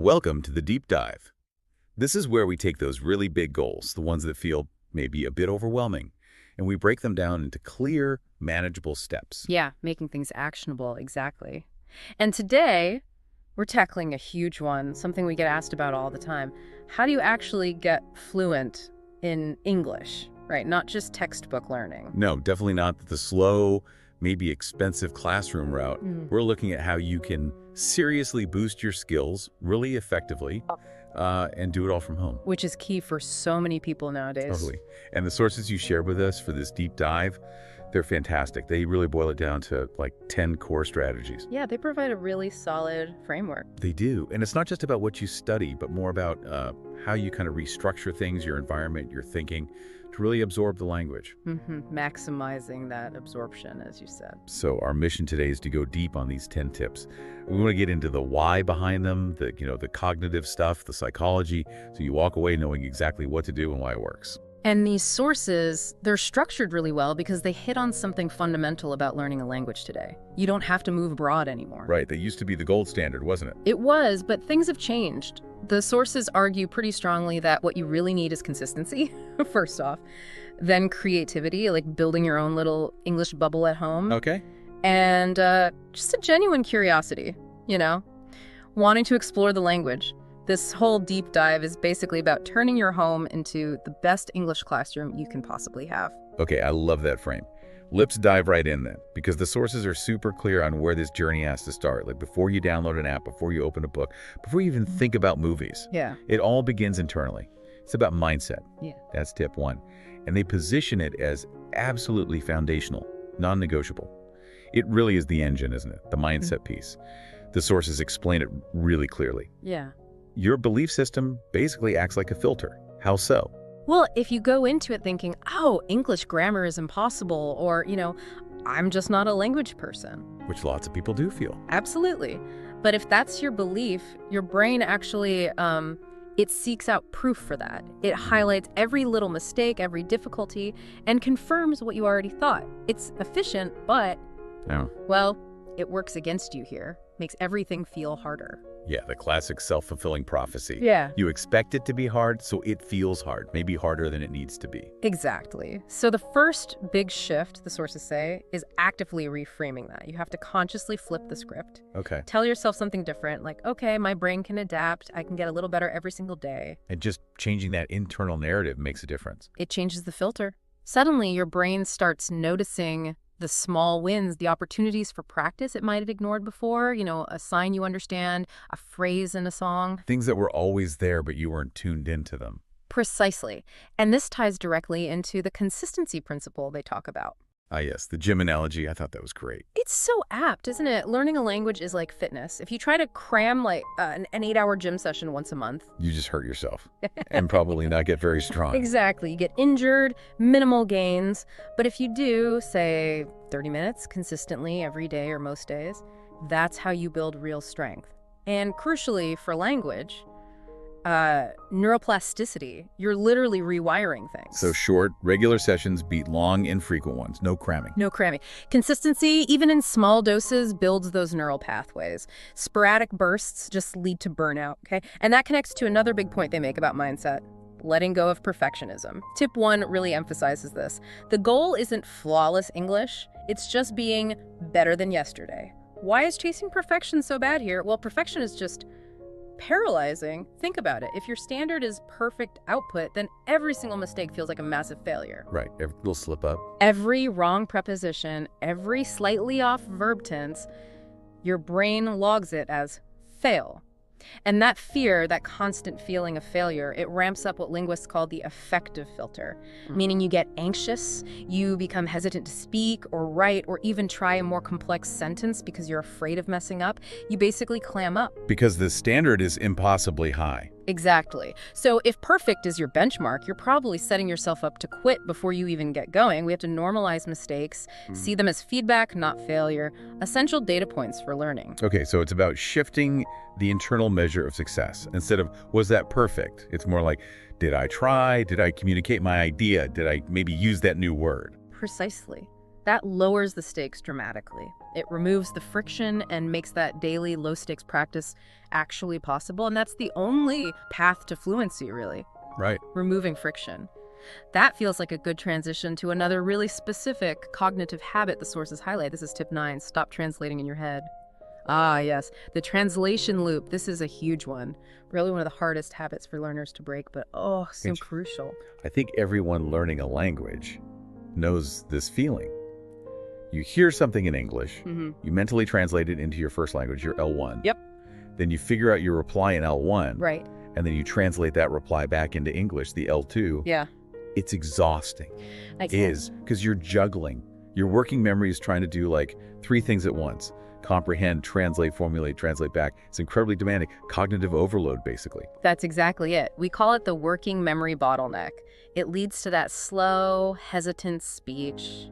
Welcome to the deep dive. This is where we take those really big goals, the ones that feel maybe a bit overwhelming, and we break them down into clear, manageable steps. Yeah, making things actionable, exactly. And today, we're tackling a huge one, something we get asked about all the time. How do you actually get fluent in English, right? Not just textbook learning. No, definitely not the slow, maybe expensive classroom route. We're looking at how you can seriously boost your skills really effectively and do it all from home. Which is key for so many people nowadays. Totally. And the sources you shared with us for this deep dive, they're fantastic. They really boil it down to like 10 core strategies. Yeah, they provide a really solid framework. They do. And it's not just about what you study, but more about how you kind of restructure things, your environment, your thinking, to really absorb the language. Maximizing that absorption, as you said. So our mission today is to go deep on these 10 tips. We want to get into the why behind them, the cognitive stuff, the psychology, so you walk away knowing exactly what to do and why it works. And these sources, they're structured really well because they hit on something fundamental about learning a language today. You don't have to move abroad anymore. Right. They used to be the gold standard, wasn't it? It was, but things have changed. The sources argue pretty strongly that what you really need is consistency, first off, then creativity, like building your own little English bubble at home. Okay. And just a genuine curiosity, wanting to explore the language. This whole deep dive is basically about turning your home into the best English classroom you can possibly have. Okay, I love that frame. Let's dive right in then, because the sources are super clear on where this journey has to start. Like before you download an app, before you open a book, before you even think about movies. Yeah. It all begins internally. It's about mindset. Yeah. That's tip one. And they position it as absolutely foundational, non-negotiable. It really is the engine, isn't it? The mindset piece. The sources explain it really clearly. Yeah. Your belief system basically acts like a filter. How so? Well, if you go into it thinking, oh, English grammar is impossible, or, I'm just not a language person. Which lots of people do feel. Absolutely. But if that's your belief, your brain actually, it seeks out proof for that. It highlights every little mistake, every difficulty, and confirms what you already thought. It's efficient, but, well, it works against you here. Makes everything feel harder. Yeah, the classic self-fulfilling prophecy. Yeah. You expect it to be hard, so it feels hard, maybe harder than it needs to be. Exactly. So the first big shift, the sources say, is actively reframing that. You have to consciously flip the script. Okay. Tell yourself something different, like, okay, my brain can adapt. I can get a little better every single day. And just changing that internal narrative makes a difference. It changes the filter. Suddenly, your brain starts noticing the small wins, the opportunities for practice it might have ignored before, a sign you understand, a phrase in a song. Things that were always there, but you weren't tuned into them. Precisely. And this ties directly into the consistency principle they talk about. Ah, yes, the gym analogy, I thought that was great. It's so apt, isn't it? Learning a language is like fitness. If you try to cram an 8-hour gym session once a month, You just hurt yourself and probably not get very strong. Exactly. You get injured, minimal gains. But if you do, say, 30 minutes consistently every day or most days, that's how you build real strength. And crucially for language, neuroplasticity, you're literally rewiring things. So short, regular sessions beat long, infrequent ones. No cramming. No cramming. Consistency, even in small doses, builds those neural pathways. Sporadic bursts just lead to burnout, okay? And that connects to another big point they make about mindset. Letting go of perfectionism. Tip 1 really emphasizes this. The goal isn't flawless English, it's just being better than yesterday. Why is chasing perfection so bad here? Well, perfection is just paralyzing. Think about it. If your standard is perfect output, then every single mistake feels like a massive failure. Right, every little slip up. Every wrong preposition, every slightly off verb tense, your brain logs it as fail. And that fear, that constant feeling of failure, it ramps up what linguists call the affective filter, meaning you get anxious, you become hesitant to speak or write or even try a more complex sentence because you're afraid of messing up. You basically clam up. Because the standard is impossibly high. Exactly. So if perfect is your benchmark, you're probably setting yourself up to quit before you even get going. We have to normalize mistakes, see them as feedback, not failure, essential data points for learning. Okay, so it's about shifting the internal measure of success. Instead of, was that perfect? It's more like, did I try? Did I communicate my idea? Did I maybe use that new word? Precisely. That lowers the stakes dramatically. It removes the friction and makes that daily low-stakes practice actually possible, and that's the only path to fluency, really. Right. Removing friction. That feels like a good transition to another really specific cognitive habit the sources highlight. This is tip 9, stop translating in your head. Ah, yes, the translation loop. This is a huge one. Really one of the hardest habits for learners to break, but oh, so crucial. I think everyone learning a language knows this feeling. You hear something in English, you mentally translate it into your first language, your L1. Yep. Then you figure out your reply in L1. Right. And then you translate that reply back into English, the L2. Yeah. It's exhausting. It is, because you're juggling. Your working memory is trying to do like 3 things at once. Comprehend, translate, formulate, translate back. It's incredibly demanding. Cognitive overload, basically. That's exactly it. We call it the working memory bottleneck. It leads to that slow, hesitant speech,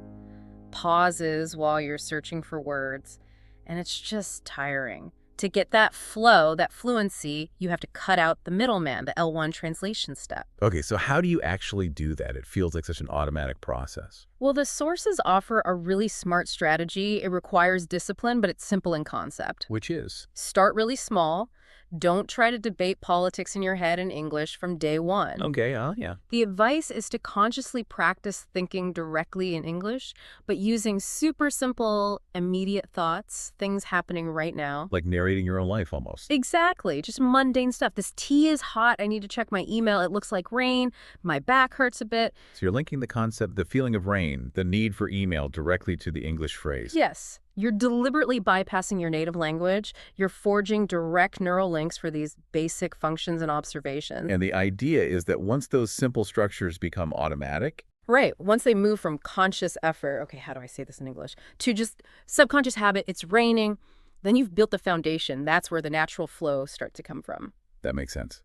pauses while you're searching for words, and it's just tiring. To get that flow, that fluency, you have to cut out the middleman, the L1 translation step. Okay, so how do you actually do that? It feels like such an automatic process. Well, the sources offer a really smart strategy. It requires discipline, but it's simple in concept. Which is? Start really small. Don't try to debate politics in your head in English from day one. Okay, yeah. The advice is to consciously practice thinking directly in English, but using super simple, immediate thoughts, things happening right now. Like narrating your own life, almost. Exactly. Just mundane stuff. This tea is hot. I need to check my email. It looks like rain. My back hurts a bit. So you're linking the concept, the feeling of rain, the need for email directly to the English phrase. Yes. You're deliberately bypassing your native language. You're forging direct neural links for these basic functions and observations. And the idea is that once those simple structures become automatic... Right. Once they move from conscious effort, okay, how do I say this in English, to just subconscious habit, it's raining, then you've built the foundation. That's where the natural flow starts to come from. That makes sense.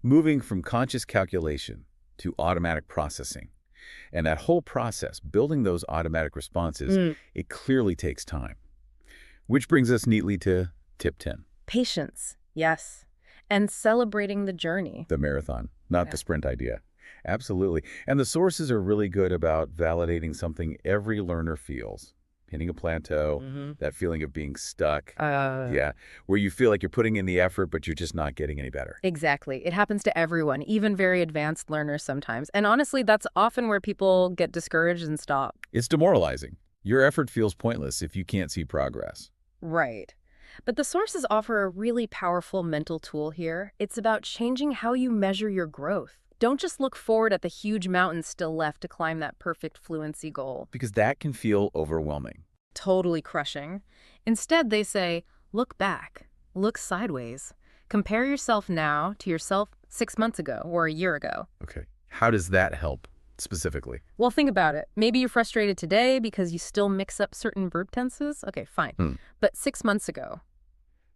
Moving from conscious calculation to automatic processing. And that whole process, building those automatic responses, it clearly takes time. Which brings us neatly to tip 10. Patience, yes. And celebrating the journey. The marathon, not the sprint idea. Absolutely. And the sources are really good about validating something every learner feels. Hitting a plateau, that feeling of being stuck. Where you feel like you're putting in the effort, but you're just not getting any better. Exactly. It happens to everyone, even very advanced learners sometimes. And honestly, that's often where people get discouraged and stop. It's demoralizing. Your effort feels pointless if you can't see progress. Right. But the sources offer a really powerful mental tool here. It's about changing how you measure your growth. Don't just look forward at the huge mountains still left to climb that perfect fluency goal. Because that can feel overwhelming. Totally crushing. Instead, they say, look back, look sideways. Compare yourself now to yourself 6 months ago or a year ago. Okay. How does that help specifically? Well, think about it. Maybe you're frustrated today because you still mix up certain verb tenses. Okay, fine. But 6 months ago,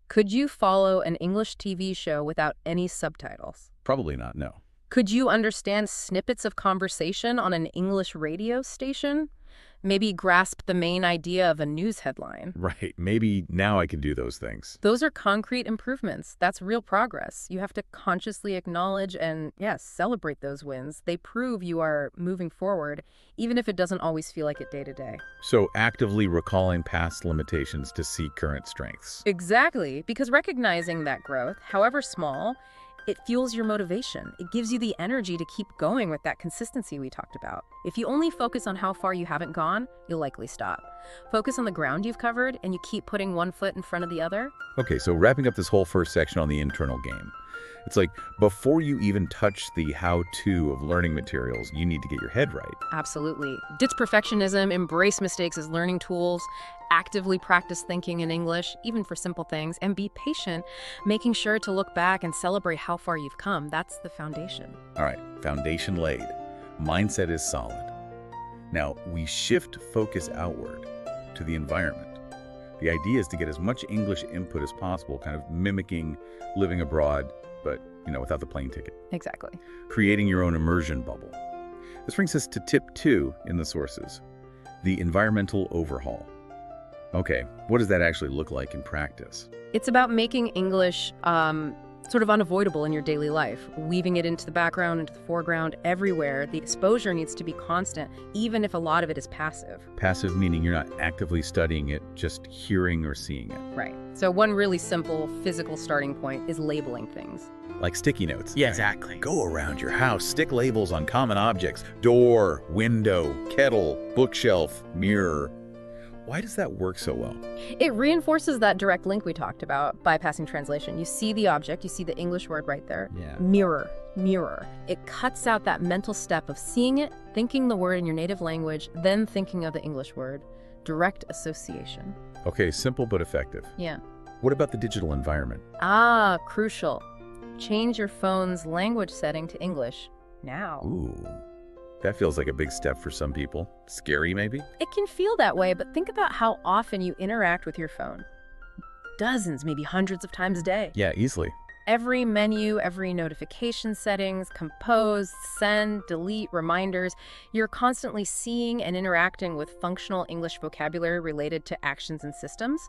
could you follow an English TV show without any subtitles? Probably not, no. Could you understand snippets of conversation on an English radio station? Maybe grasp the main idea of a news headline. Right. Maybe now I can do those things. Those are concrete improvements. That's real progress. You have to consciously acknowledge and, yes, celebrate those wins. They prove you are moving forward, even if it doesn't always feel like it day to day. So actively recalling past limitations to see current strengths. Exactly. Because recognizing that growth, however small, it fuels your motivation. It gives you the energy to keep going with that consistency we talked about. If you only focus on how far you haven't gone, you'll likely stop. Focus on the ground you've covered, and you keep putting one foot in front of the other. Okay, so wrapping up this whole first section on the internal game. It's like before you even touch the how-to of learning materials, you need to get your head right. Absolutely. Ditch perfectionism, embrace mistakes as learning tools, actively practice thinking in English, even for simple things, and be patient, making sure to look back and celebrate how far you've come. That's the foundation. All right, foundation laid. Mindset is solid. Now, we shift focus outward to the environment. The idea is to get as much English input as possible, kind of mimicking living abroad, but, without the plane ticket. Exactly. Creating your own immersion bubble. This brings us to tip 2 in the sources, the environmental overhaul. Okay, what does that actually look like in practice? It's about making English sort of unavoidable in your daily life, weaving it into the background, into the foreground, everywhere. The exposure needs to be constant, even if a lot of it is passive. Passive meaning you're not actively studying it, just hearing or seeing it. Right. So one really simple physical starting point is labeling things. Like sticky notes. Yeah, exactly. Go around your house, stick labels on common objects. Door, window, kettle, bookshelf, mirror. Why does that work so well? It reinforces that direct link we talked about, bypassing translation. You see the object, you see the English word right there. Yeah. Mirror, mirror. It cuts out that mental step of seeing it, thinking the word in your native language, then thinking of the English word. Direct association. Okay, simple but effective. Yeah. What about the digital environment? Ah, crucial. Change your phone's language setting to English now. Ooh, that feels like a big step for some people. Scary, maybe? It can feel that way, but think about how often you interact with your phone. Dozens, maybe hundreds of times a day. Yeah, easily. Every menu, every notification settings, compose, send, delete, reminders, you're constantly seeing and interacting with functional English vocabulary related to actions and systems.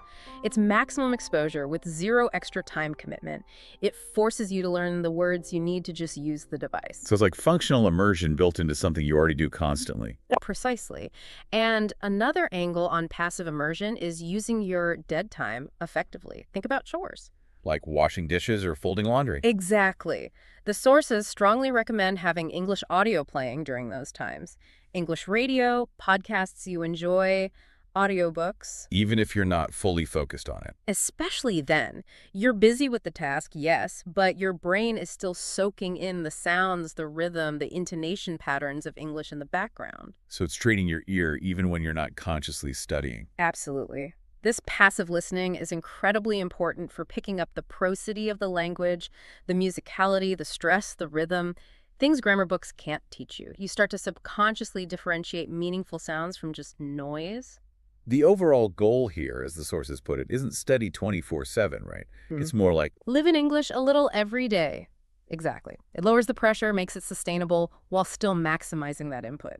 It's maximum exposure with zero extra time commitment. It forces you to learn the words you need to just use the device. So it's like functional immersion built into something you already do constantly. Precisely. And another angle on passive immersion is using your dead time effectively. Think about chores. Like washing dishes or folding laundry. Exactly. The sources strongly recommend having English audio playing during those times. English radio, podcasts you enjoy, audiobooks. Even if you're not fully focused on it. Especially then. You're busy with the task, yes, but your brain is still soaking in the sounds, the rhythm, the intonation patterns of English in the background. So it's training your ear even when you're not consciously studying. Absolutely. This passive listening is incredibly important for picking up the prosody of the language, the musicality, the stress, the rhythm, things grammar books can't teach you. You start to subconsciously differentiate meaningful sounds from just noise. The overall goal here, as the sources put it, isn't study 24/7, right? It's more like live in English a little every day. Exactly. It lowers the pressure, makes it sustainable, while still maximizing that input.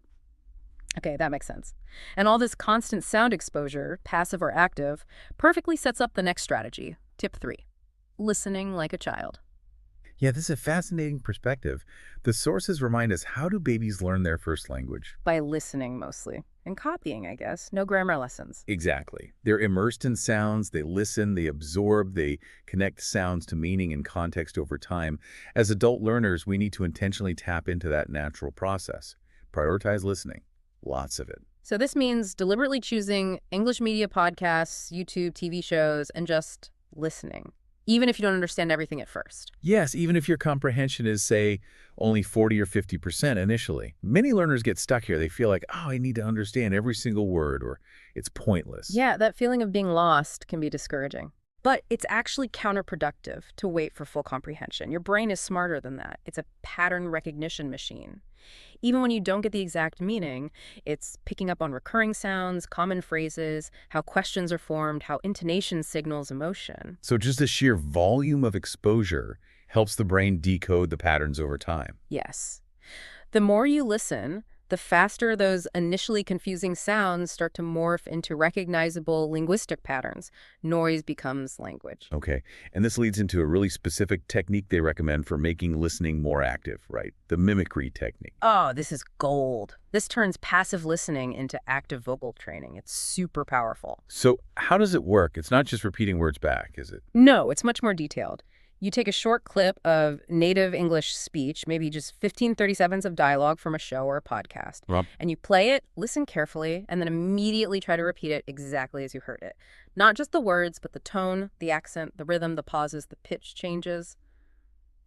Okay, that makes sense. And all this constant sound exposure, passive or active, perfectly sets up the next strategy. Tip 3, listening like a child. Yeah, this is a fascinating perspective. The sources remind us, how do babies learn their first language? By listening mostly. And copying, I guess. No grammar lessons. Exactly. They're immersed in sounds, they listen, they absorb, they connect sounds to meaning and context over time. As adult learners, we need to intentionally tap into that natural process. Prioritize listening. Lots of it. So this means deliberately choosing English media podcasts, YouTube, TV shows, and just listening, even if you don't understand everything at first. Yes, even if your comprehension is, say, only 40 or 50% initially. Many learners get stuck here. They feel like, oh, I need to understand every single word, or it's pointless. Yeah, that feeling of being lost can be discouraging. But it's actually counterproductive to wait for full comprehension. Your brain is smarter than that. It's a pattern recognition machine. Even when you don't get the exact meaning, it's picking up on recurring sounds, common phrases, how questions are formed, how intonation signals emotion. So just the sheer volume of exposure helps the brain decode the patterns over time. Yes. The more you listen, the faster those initially confusing sounds start to morph into recognizable linguistic patterns. Noise becomes language. Okay, and this leads into a really specific technique they recommend for making listening more active, right? The mimicry technique. Oh, this is gold. This turns passive listening into active vocal training. It's super powerful. So how does it work? It's not just repeating words back, is it? No, it's much more detailed. You take a short clip of native English speech, maybe just 30 seconds of dialogue from a show or a podcast, and you play it, listen carefully, and then immediately try to repeat it exactly as you heard it. Not just the words, but the tone, the accent, the rhythm, the pauses, the pitch changes,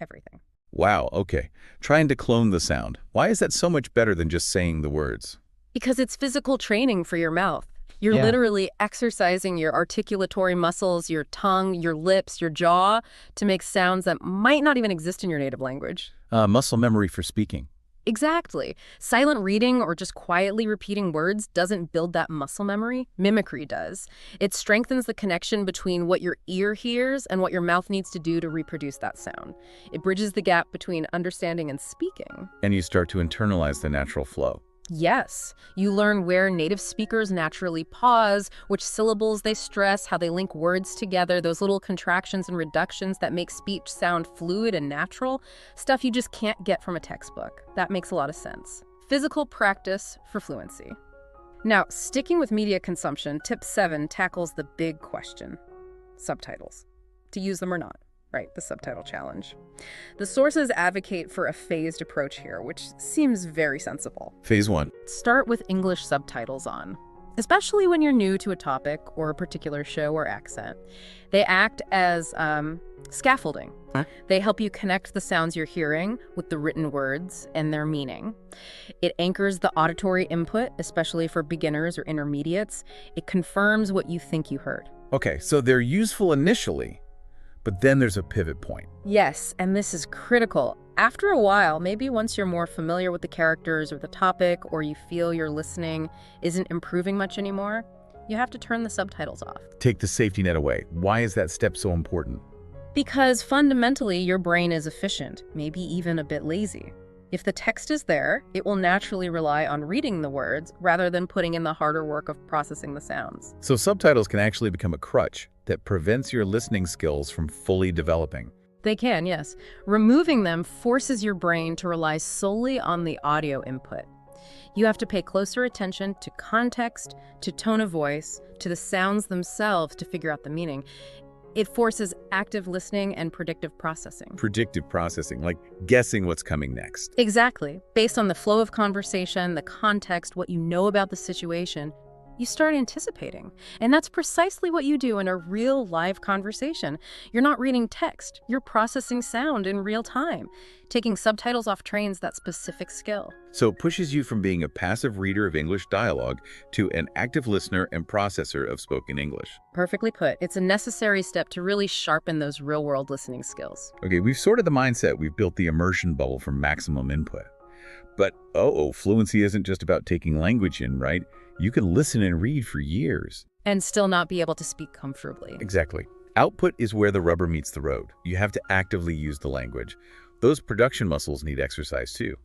everything. Wow, okay. Trying to clone the sound. Why is that so much better than just saying the words? Because it's physical training for your mouth. You're literally exercising your articulatory muscles, your tongue, your lips, your jaw to make sounds that might not even exist in your native language. Muscle memory for speaking. Exactly. Silent reading or just quietly repeating words doesn't build that muscle memory. Mimicry does. It strengthens the connection between what your ear hears and what your mouth needs to do to reproduce that sound. It bridges the gap between understanding and speaking. And you start to internalize the natural flow. Yes, you learn where native speakers naturally pause, which syllables they stress, how they link words together, those little contractions and reductions that make speech sound fluid and natural, stuff you just can't get from a textbook. That makes a lot of sense. Physical practice for fluency. Now, sticking with media consumption, tip 7 tackles the big question: subtitles. To use them or not. Right, the subtitle challenge. The sources advocate for a phased approach here, which seems very sensible. Phase 1. Start with English subtitles on, especially when you're new to a topic or a particular show or accent. They act as scaffolding. Huh? They help you connect the sounds you're hearing with the written words and their meaning. It anchors the auditory input, especially for beginners or intermediates. It confirms what you think you heard. Okay, so they're useful initially, but then there's a pivot point. Yes, and this is critical. After a while, maybe once you're more familiar with the characters or the topic, or you feel your listening isn't improving much anymore, you have to turn the subtitles off. Take the safety net away. Why is that step so important? Because fundamentally, your brain is efficient, maybe even a bit lazy. If the text is there, it will naturally rely on reading the words rather than putting in the harder work of processing the sounds. So subtitles can actually become a crutch that prevents your listening skills from fully developing. They can, yes. Removing them forces your brain to rely solely on the audio input. You have to pay closer attention to context, to tone of voice, to the sounds themselves to figure out the meaning. It forces active listening and predictive processing. Predictive processing, like guessing what's coming next. Exactly. Based on the flow of conversation, the context, what you know about the situation, you start anticipating. And that's precisely what you do in a real live conversation. You're not reading text, you're processing sound in real time. Taking subtitles off trains that specific skill. So it pushes you from being a passive reader of English dialogue to an active listener and processor of spoken English. Perfectly put. It's a necessary step to really sharpen those real-world listening skills. Okay, we've sorted the mindset, we've built the immersion bubble for maximum input. But fluency isn't just about taking language in, right? You can listen and read for years. And still not be able to speak comfortably. Exactly. Output is where the rubber meets the road. You have to actively use the language. Those production muscles need exercise too.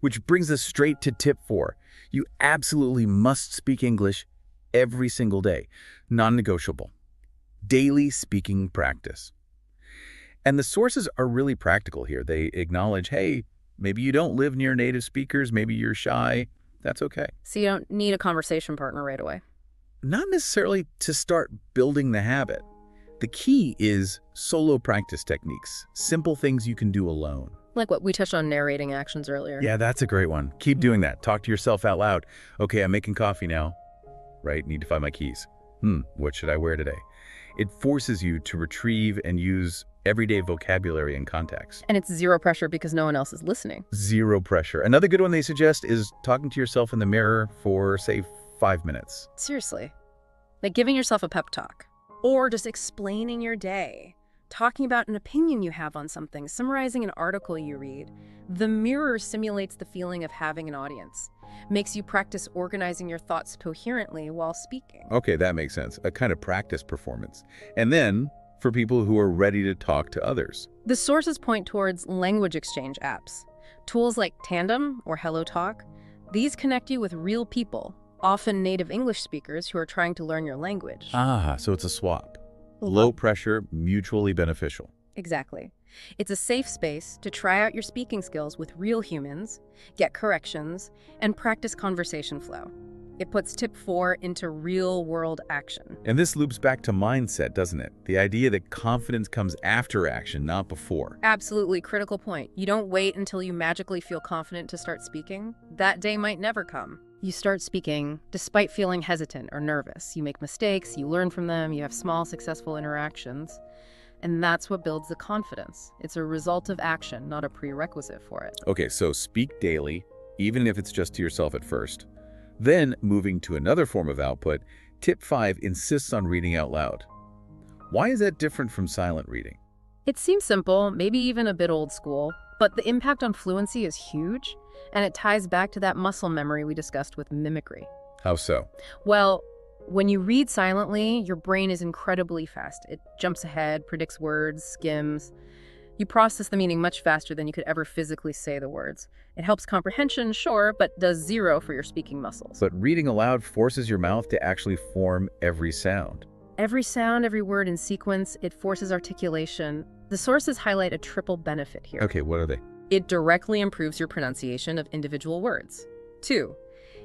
Which brings us straight to tip 4. You absolutely must speak English every single day. Non-negotiable. Daily speaking practice. And the sources are really practical here. They acknowledge, hey, maybe you don't live near native speakers, maybe you're shy. That's okay. So you don't need a conversation partner right away. Not necessarily to start building the habit. The key is solo practice techniques, simple things you can do alone. Like what we touched on narrating actions earlier. Yeah, that's a great one. Keep doing that. Talk to yourself out loud. Okay, I'm making coffee now. Right, need to find my keys. What should I wear today? It forces you to retrieve and use everyday vocabulary and context. And it's zero pressure because no one else is listening. Zero pressure. Another good one they suggest is talking to yourself in the mirror for, say, 5 minutes. Seriously. Like giving yourself a pep talk. Or just explaining your day. Talking about an opinion you have on something. Summarizing an article you read. The mirror simulates the feeling of having an audience. Makes you practice organizing your thoughts coherently while speaking. Okay, that makes sense. A kind of practice performance. And then, for people who are ready to talk to others. The sources point towards language exchange apps. Tools like Tandem or HelloTalk. These connect you with real people, often native English speakers who are trying to learn your language. So it's a swap. Low pressure, mutually beneficial. Exactly. It's a safe space to try out your speaking skills with real humans, get corrections, and practice conversation flow. It puts tip 4 into real-world action. And this loops back to mindset, doesn't it? The idea that confidence comes after action, not before. Absolutely critical point. You don't wait until you magically feel confident to start speaking. That day might never come. You start speaking despite feeling hesitant or nervous. You make mistakes, you learn from them, you have small, successful interactions. And that's what builds the confidence. It's a result of action, not a prerequisite for it. Okay, so speak daily, even if it's just to yourself at first. Then, moving to another form of output, tip 5 insists on reading out loud. Why is that different from silent reading? It seems simple, maybe even a bit old school, but the impact on fluency is huge, and it ties back to that muscle memory we discussed with mimicry. How so? Well, when you read silently, your brain is incredibly fast. It jumps ahead, predicts words, skims. You process the meaning much faster than you could ever physically say the words. It helps comprehension, sure, but does zero for your speaking muscles. But reading aloud forces your mouth to actually form every sound. Every sound, every word in sequence, it forces articulation. The sources highlight a triple benefit here. Okay, what are they? It directly improves your pronunciation of individual words. 2,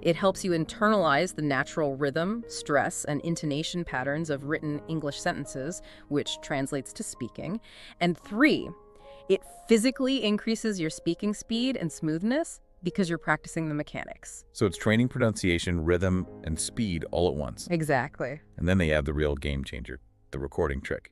it helps you internalize the natural rhythm, stress, and intonation patterns of written English sentences, which translates to speaking. And 3, it physically increases your speaking speed and smoothness because you're practicing the mechanics. So it's training pronunciation, rhythm, and speed all at once. Exactly. And then they add the real game changer, the recording trick.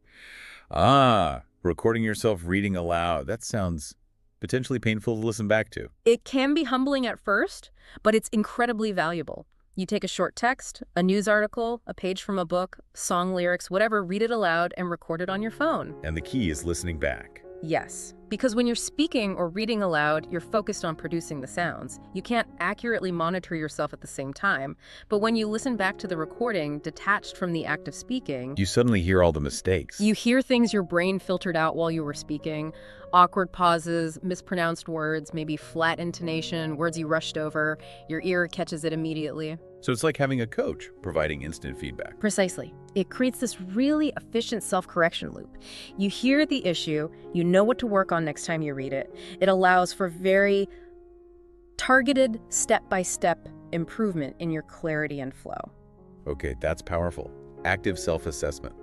Ah, recording yourself reading aloud. That sounds potentially painful to listen back to. It can be humbling at first, but it's incredibly valuable. You take a short text, a news article, a page from a book, song lyrics, whatever, read it aloud and record it on your phone. And the key is listening back. Yes, because when you're speaking or reading aloud, you're focused on producing the sounds. You can't accurately monitor yourself at the same time, but when you listen back to the recording, detached from the act of speaking, You suddenly hear all the mistakes. you hear things your brain filtered out while you were speaking, awkward pauses, mispronounced words, maybe flat intonation, words you rushed over. Your ear catches it immediately. So it's like having a coach providing instant feedback. Precisely. It creates this really efficient self-correction loop. You hear the issue, you know what to work on next time you read it. It allows for very targeted, step-by-step improvement in your clarity and flow. Okay, that's powerful. Active self-assessment.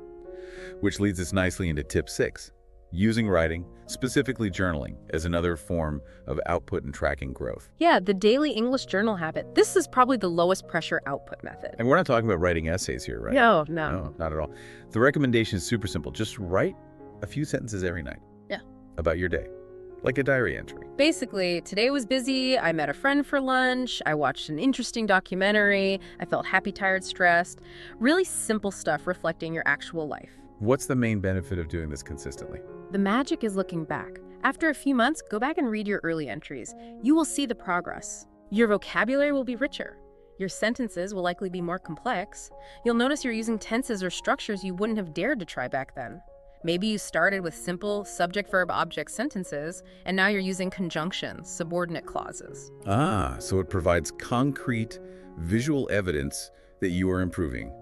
Which leads us nicely into tip 6. Using writing, specifically journaling, as another form of output and tracking growth. Yeah, the daily English journal habit. This is probably the lowest pressure output method. And we're not talking about writing essays here, right? No. No, not at all. The recommendation is super simple. Just write a few sentences every night. Yeah. About your day. Like a diary entry. Basically, today was busy, I met a friend for lunch, I watched an interesting documentary, I felt happy, tired, stressed. Really simple stuff reflecting your actual life. What's the main benefit of doing this consistently? The magic is looking back. After a few months, go back and read your early entries. You will see the progress. Your vocabulary will be richer. Your sentences will likely be more complex. You'll notice you're using tenses or structures you wouldn't have dared to try back then. Maybe you started with simple subject-verb-object sentences, and now you're using conjunctions, subordinate clauses. Ah, so it provides concrete, visual evidence that you are improving.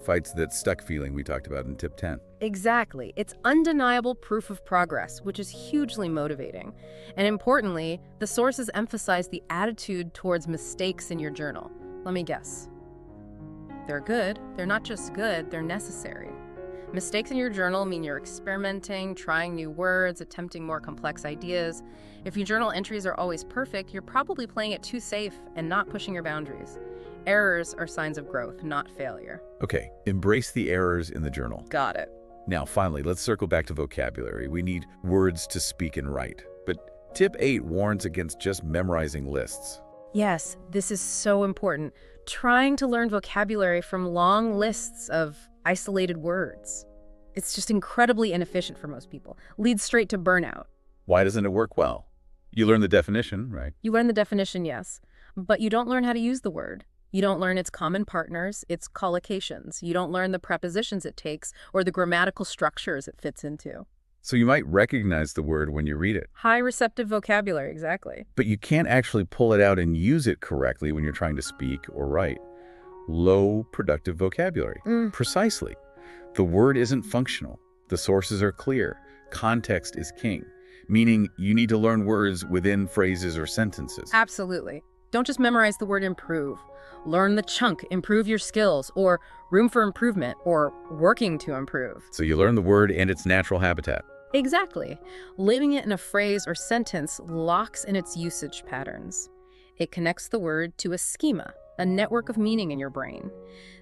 Fights that stuck feeling we talked about in tip 10. Exactly. It's undeniable proof of progress, which is hugely motivating. And importantly, the sources emphasize the attitude towards mistakes in your journal. Let me guess. They're good. They're not just good, they're necessary. Mistakes in your journal mean you're experimenting, trying new words, attempting more complex ideas. If your journal entries are always perfect, you're probably playing it too safe and not pushing your boundaries. Errors are signs of growth, not failure. Okay, embrace the errors in the journal. Got it. Now, finally, let's circle back to vocabulary. We need words to speak and write. But tip 8 warns against just memorizing lists. Yes, this is so important. Trying to learn vocabulary from long lists of isolated words. It's just incredibly inefficient for most people. Leads straight to burnout. Why doesn't it work well? You learn the definition, right? You learn the definition, yes, but you don't learn how to use the word. You don't learn its common partners, its collocations. You don't learn the prepositions it takes or the grammatical structures it fits into. So you might recognize the word when you read it. High receptive vocabulary, exactly. But you can't actually pull it out and use it correctly when you're trying to speak or write. Low productive vocabulary. Precisely. The word isn't functional. The sources are clear. Context is king. Meaning you need to learn words within phrases or sentences. Absolutely. Don't just memorize the word improve. Learn the chunk, improve your skills, or room for improvement, or working to improve. So you learn the word and its natural habitat. Exactly. Living it in a phrase or sentence locks in its usage patterns. It connects the word to a schema, a network of meaning in your brain.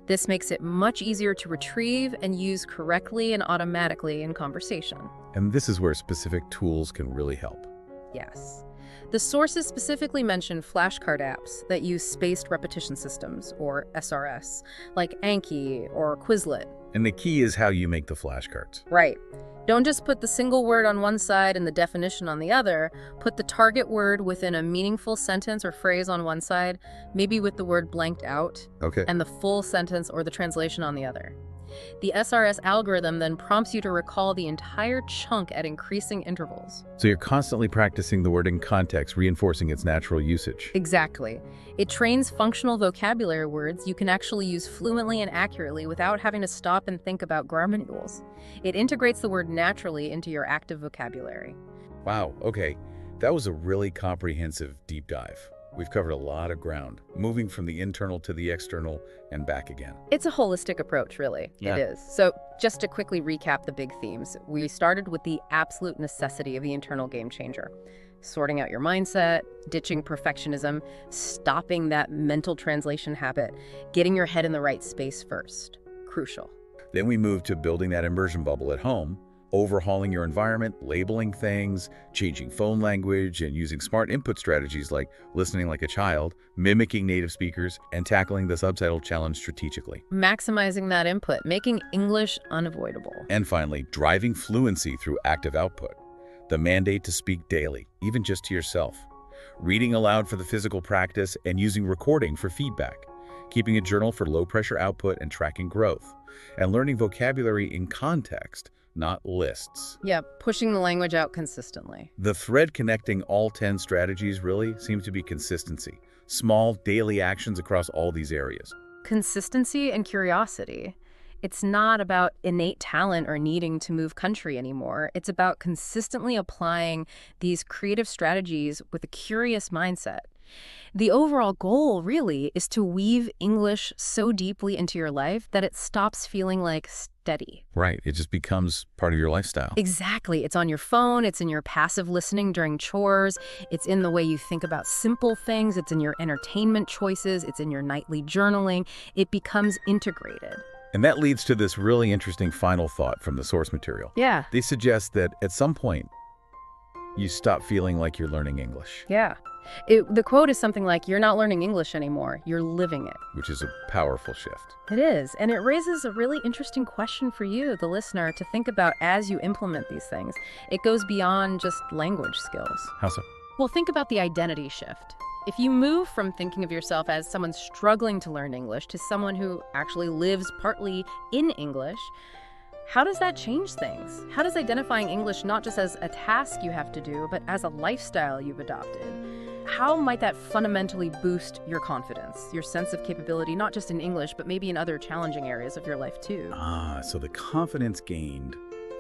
This makes it much easier to retrieve and use correctly and automatically in conversation. And this is where specific tools can really help. Yes. The sources specifically mention flashcard apps that use spaced repetition systems, or SRS, like Anki or Quizlet. And the key is how you make the flashcards. Right. Don't just put the single word on one side and the definition on the other. Put the target word within a meaningful sentence or phrase on one side, maybe with the word blanked out, Okay. and the full sentence or the translation on the other. The SRS algorithm then prompts you to recall the entire chunk at increasing intervals. So you're constantly practicing the word in context, reinforcing its natural usage. Exactly. It trains functional vocabulary words you can actually use fluently and accurately without having to stop and think about grammar rules. It integrates the word naturally into your active vocabulary. Wow, okay. That was a really comprehensive deep dive. We've covered a lot of ground, moving from the internal to the external and back again. It's a holistic approach, really. Yeah. It is. So just to quickly recap the big themes, we started with the absolute necessity of the internal game changer. Sorting out your mindset, ditching perfectionism, stopping that mental translation habit, getting your head in the right space first. Crucial. Then we moved to building that immersion bubble at home, overhauling your environment, labeling things, changing phone language, and using smart input strategies like listening like a child, mimicking native speakers, and tackling the subtitle challenge strategically. Maximizing that input, making English unavoidable. And finally, driving fluency through active output. The mandate to speak daily, even just to yourself. Reading aloud for the physical practice and using recording for feedback. Keeping a journal for low-pressure output and tracking growth. And learning vocabulary in context, not lists. Yeah, pushing the language out consistently. The thread connecting all 10 strategies really seems to be consistency. Small, daily actions across all these areas. Consistency and curiosity. It's not about innate talent or needing to move country anymore. It's about consistently applying these creative strategies with a curious mindset. The overall goal, really, is to weave English so deeply into your life that it stops feeling like steady. Right. It just becomes part of your lifestyle. Exactly. It's on your phone. It's in your passive listening during chores. It's in the way you think about simple things. It's in your entertainment choices. It's in your nightly journaling. It becomes integrated. And that leads to this really interesting final thought from the source material. Yeah. They suggest that at some point, you stop feeling like you're learning English. Yeah. The quote is something like, "You're not learning English anymore, you're living it." Which is a powerful shift. It is, and it raises a really interesting question for you, the listener, to think about as you implement these things. It goes beyond just language skills. How so? Well, think about the identity shift. If you move from thinking of yourself as someone struggling to learn English to someone who actually lives partly in English, how does that change things? How does identifying English not just as a task you have to do, but as a lifestyle you've adopted? How might that fundamentally boost your confidence, your sense of capability, not just in English, but maybe in other challenging areas of your life too? So the confidence gained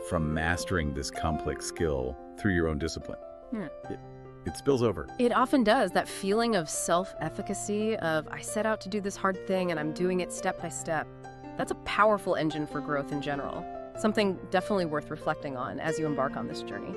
from mastering this complex skill through your own discipline. Yeah. It spills over. It often does. That feeling of self-efficacy, of I set out to do this hard thing and I'm doing it step by step. That's a powerful engine for growth in general. Something definitely worth reflecting on as you embark on this journey.